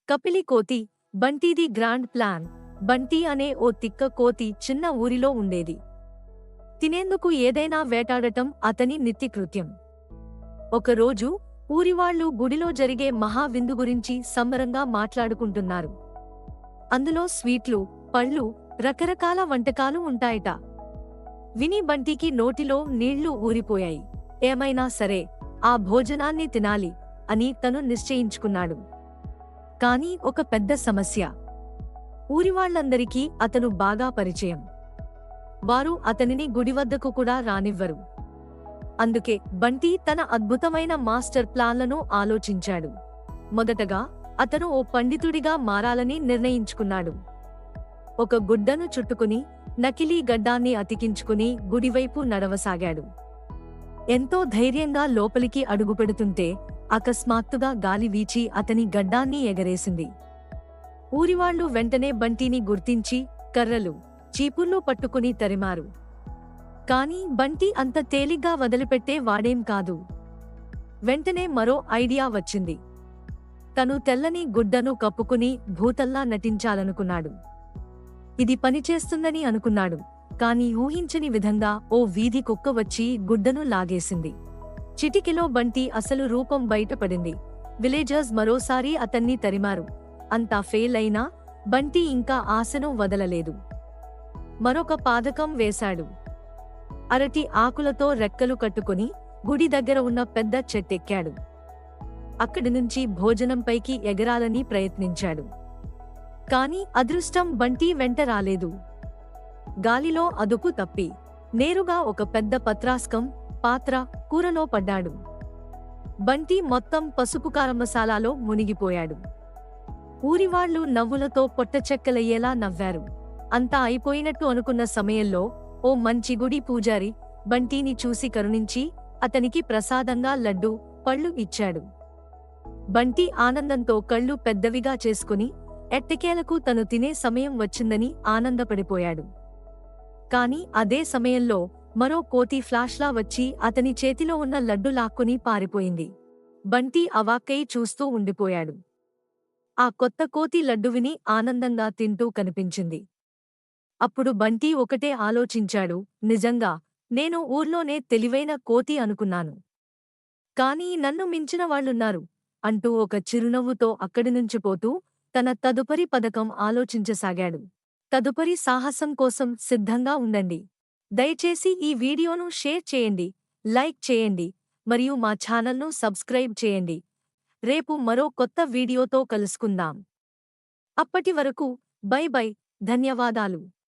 కపిలి కోతి, బంటీది grand plan. Bunty అనే ఓ తిక్క కోతి చిన్న ఊరిలో ఉండేది. తినేందుకు ఏదైనా వేటాడటం అతని నిత్యకృత్యం. ఒకరోజు ఊరివాళ్లు గుడిలో జరిగే మహావిందు గురించి సంబరంగా మాట్లాడుకుంటున్నారు. అందులో స్వీట్లు, పళ్ళు, రకరకాల వంటకాలు ఉంటాయట. విని బంటీకి నోటిలో నీళ్లు ఊరిపోయాయి. ఏమైనా సరే ఆ భోజనాన్ని తినాలి అని తను నిశ్చయించుకున్నాడు. కానీ ఒక పెద్ద సమస్య. ఊరివాళ్లందరికీ అతను బాగా పరిచయం. వారు అతనిని గుడివద్దకు కూడా రానివ్వరు. అందుకే బంటీ తన అద్భుతమైన మాస్టర్ ప్లాన్లను ఆలోచించాడు. మొదటగా అతను ఓ పండితుడిగా మారాలని నిర్ణయించుకున్నాడు. ఒక గుడ్డను చుట్టుకుని నకిలీ గడ్డాన్ని అతికించుకుని గుడివైపు నడవసాగాడు. ఎంతో ధైర్యంగా లోపలికి అడుగుపెడుతుంటే అకస్మాత్తుగా గాలి వీచి అతని గడ్డాన్ని ఎగరేసింది. ఊరివాళ్లు వెంటనే బంటీని గుర్తించి కర్రలు, చీపుర్లు పట్టుకుని తరిమారు. కాని బంటీ అంత తేలిగ్గా వదిలిపెట్టే వాడేం కాదు. వెంటనే మరో ఐడియా వచ్చింది. తను తెల్లని గుడ్డను కప్పుకుని భూతల్లా నటించాలనుకున్నాడు. ఇది పనిచేస్తుందని అనుకున్నాడు. కాని ఊహించని విధంగా ఓ వీధి కుక్క వచ్చి గుడ్డను లాగేసింది. చిటికెలో బంటీ అసలు రూపం బయటపడింది. విలేజర్స్ మరోసారి అతన్ని తరిమారు. అంతా ఫెయిల్ అయినా బంటీ ఇంకా ఆశను వదలలేదు. మరొక పాదకం వేశాడు. అరటి ఆకులతో రెక్కలు కట్టుకుని గుడి దగ్గర ఉన్న పెద్ద చెట్టెక్కాడు. అక్కడి నుంచి భోజనంపైకి ఎగరాలని ప్రయత్నించాడు. కాని అదృష్టం బంటీ వెంట రాలేదు. గాలిలో అదుపు తప్పి నేరుగా ఒక పెద్ద పత్రాస్కం, పాత్ర, కూరలో పడ్డాడు. బంటీ మొత్తం పసుపు కారం మసాలాలో మునిగిపోయాడు. ఊరివాళ్లు నవ్వులతో పొట్టచెక్కలయ్యేలా నవ్వారు. అంతా అయిపోయినట్టు అనుకున్న సమయంలో ఓ మంచి గుడి పూజారి బంటీని చూసి కరుణించి అతనికి ప్రసాదంగా లడ్డు, పళ్ళు ఇచ్చాడు. బంటీ ఆనందంతో కళ్ళు పెద్దవిగా చేసుకుని ఎట్టకేలకు తను తినే సమయం వచ్చిందని ఆనందపడిపోయాడు. కాని అదే సమయంలో మరో కోతి ఫ్లాష్లా వచ్చి అతని చేతిలో ఉన్న లడ్డు లాక్కుని పారిపోయింది. బంటీ అవాక్కై చూస్తూ ఉండిపోయాడు. ఆ కొత్త కోతి లడ్డువిని ఆనందంగా తింటూ కనిపించింది. అప్పుడు బంటీ ఒకటే ఆలోచించాడు, నిజంగా నేను ఊర్లోనే తెలివైన కోతి అనుకున్నాను. కానీ నన్ను మించిన వాళ్లున్నారు అంటూ ఒక చిరునవ్వుతో అక్కడినుంచి పోతూ తన తదుపరి పథకం ఆలోచించసాగాడు. తదుపరి సాహసం కోసం సిద్ధంగా ఉండండి. దయచేసి ఈ వీడియోను షేర్ చేయండి, లైక్ చేయండి మరియు మా ఛానల్ను సబ్స్క్రైబ్ చేయండి. రేపు మరో కొత్త వీడియోతో కలుసుకుందాం. అప్పటి వరకు బై బై, ధన్యవాదాలు.